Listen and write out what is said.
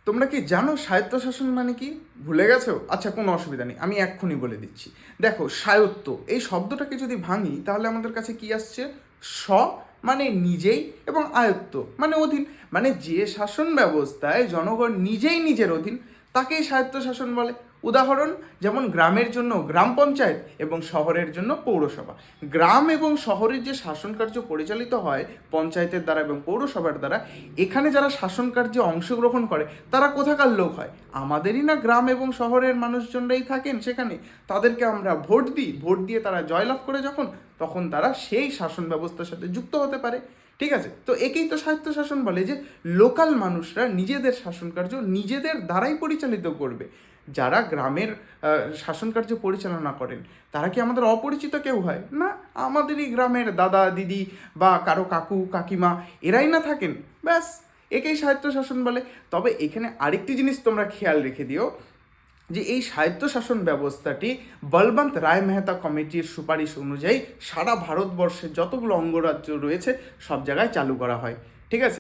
তোমরা কি জানো স্বায়ত্তশাসন মানে কি? ভুলে গেছো? আচ্ছা, কোনো অসুবিধা নেই, আমি এক্ষুনি বলে দিচ্ছি। দেখো, স্বায়ত্ত এই শব্দটাকে যদি ভাঙি তাহলে আমাদের কাছে কি আসছে? স্ব মানে নিজেই, এবং আয়ত্ত মানে অধীন। মানে যে শাসন ব্যবস্থায় জনগণ নিজেই নিজের অধীন তাকেই স্বায়ত্তশাসন বলে। উদাহরণ, যেমন গ্রামের জন্য গ্রাম পঞ্চায়েত এবং শহরের জন্য পৌরসভা। গ্রাম এবং শহরের যে শাসন কার্য পরিচালিত হয় পঞ্চায়েতের দ্বারা এবং পৌরসভার দ্বারা, এখানে যারা শাসন কার্যে অংশগ্রহণ করে তারা কোথাকার লোক হয়? আমাদেরই না গ্রাম এবং শহরের মানুষজনরাই থাকেন সেখানে। তাদেরকে আমরা ভোট দিই, ভোট দিয়ে তারা জয়লাভ করে যখন, তখন তারা সেই শাসন ব্যবস্থার সাথে যুক্ত হতে পারে। ঠিক আছে, তো একেই তো স্বায়ত্তশাসন বলে, যে লোকাল মানুষরা নিজেদের শাসন কার্য নিজেদের দ্বারাই পরিচালিত করবে। যারা গ্রামের শাসন কার্য পরিচালনা করেন তারা কি আমাদের অপরিচিত কেউ হয়? না, আমাদেরই গ্রামের দাদা দিদি বা কারো কাকু কাকিমা, এরাই না থাকেন। ব্যাস, একেই স্বায়ত্তশাসন বলে। তবে এখানে আরেকটি জিনিস তোমরা খেয়াল রেখে দিও, যে এই স্বায়ত্তশাসন ব্যবস্থাটি বলবন্ত রায় মেহতা কমিটির সুপারিশ অনুযায়ী সারা ভারতবর্ষের যতগুলো অঙ্গরাজ্য রয়েছে সব জায়গায় চালু করা হয়। ঠিক আছে।